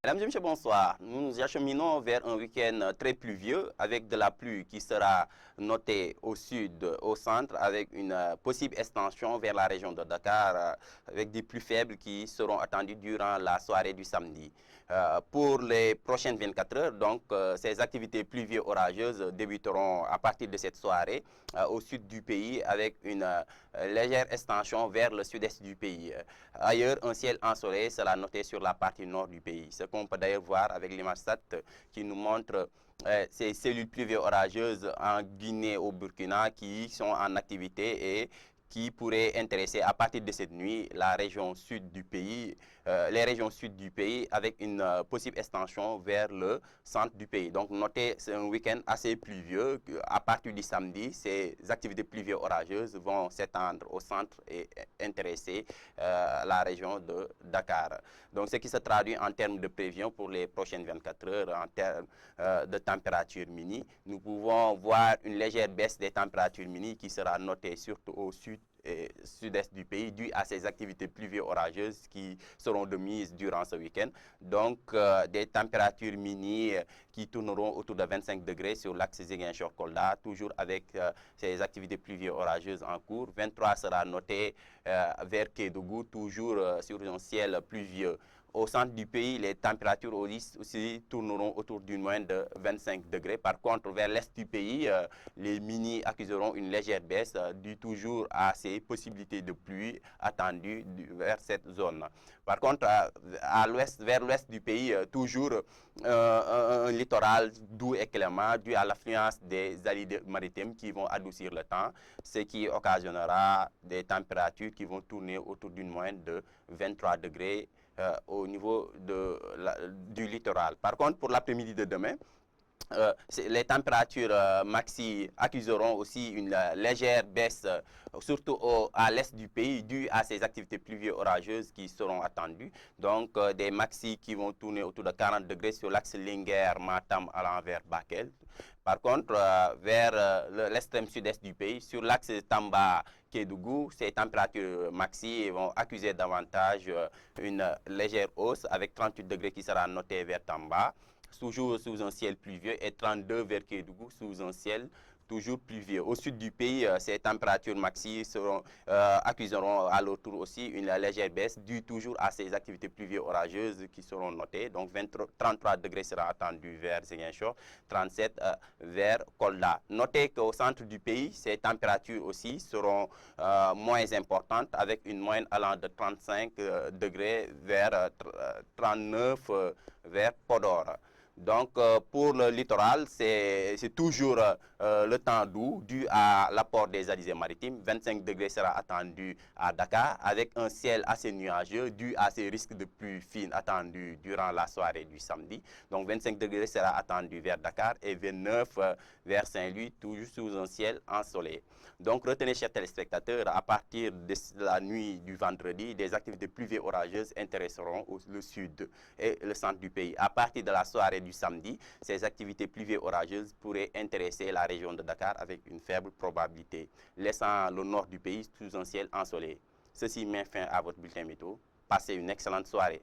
Mesdames et messieurs, bonsoir. Nous nous acheminons vers un week-end très pluvieux avec de la pluie qui sera notée au sud, au centre, avec une possible extension vers la région de Dakar, avec des pluies faibles qui seront attendues durant la soirée du samedi. Pour les prochaines 24 heures, donc, ces activités pluvieuses orageuses débuteront à partir de cette soirée au sud du pays avec une légère extension vers le sud-est du pays. Ailleurs, un ciel ensoleillé sera noté sur la partie nord du pays. Ce qu'on peut d'ailleurs voir avec l'image SAT qui nous montre ces cellules pluvieuses orageuses en Guinée, au Burkina, qui sont en activité et qui pourrait intéresser à partir de cette nuit la région sud du pays, les régions sud du pays avec une possible extension vers le centre du pays. Donc notez, c'est un week-end assez pluvieux. À partir du samedi, ces activités pluvieuses orageuses vont s'étendre au centre et intéresser la région de Dakar. Donc ce qui se traduit en termes de prévision pour les prochaines 24 heures, en termes de température mini. Nous pouvons voir une légère baisse des températures mini qui sera notée surtout au sud et sud-est du pays dû à ces activités pluvieuses orageuses qui seront de mise durant ce week-end. Donc des températures mini qui tourneront autour de 25 degrés sur l'axe Ziguinchor-Kolda, toujours avec ces activités pluvieuses orageuses en cours. 23 sera noté vers Kédougou, toujours sur un ciel pluvieux. Au centre du pays, les températures aussi tourneront autour d'une moyenne de 25 degrés. Par contre, vers l'est du pays, les mini accuseront une légère baisse due toujours à ces possibilités de pluie attendues vers cette zone. Par contre, à l'ouest, vers l'ouest du pays, toujours un littoral doux et clément dû à l'affluence des alides maritimes qui vont adoucir le temps, ce qui occasionnera des températures qui vont tourner autour d'une moyenne de 23 degrés au niveau du littoral. Par contre, pour l'après-midi de demain, les températures maxi accuseront aussi une légère baisse, surtout à l'est du pays, due à ces activités pluvieuses orageuses qui seront attendues. Donc, des maxi qui vont tourner autour de 40 degrés sur l'axe Linguère, Matam, à l'envers Bakel. Par contre, vers l'extrême sud-est du pays, sur l'axe Tamba, Kédougou, ces températures maxi vont accuser davantage une légère hausse avec 38 degrés qui sera noté vers Tamba, toujours sous un ciel pluvieux, et 32 vers Kédougou sous un ciel toujours pluvieux. Au sud du pays, ces températures maxi accuseront à leur tour aussi une légère baisse due toujours à ces activités pluvieuses orageuses qui seront notées. Donc 33 degrés sera attendu vers Ziguinchor, 37 vers Kolda. Notez qu'au centre du pays, ces températures aussi seront moins importantes avec une moyenne allant de 35 degrés vers 39 vers Podor. Donc, pour le littoral, c'est toujours le temps doux dû à l'apport des alizés maritimes. 25 degrés sera attendu à Dakar avec un ciel assez nuageux dû à ces risques de pluie fine attendus durant la soirée du samedi. Donc, 25 degrés sera attendu vers Dakar et 29 vers Saint-Louis, toujours sous un ciel ensoleillé. Donc, retenez, chers téléspectateurs, à partir de la nuit du vendredi, des activités pluvieuses orageuses intéresseront le sud et le centre du pays. À partir de la soirée du samedi, ces activités pluvieuses orageuses pourraient intéresser la région de Dakar avec une faible probabilité, laissant le nord du pays sous un ciel ensoleillé. Ceci met fin à votre bulletin météo. Passez une excellente soirée.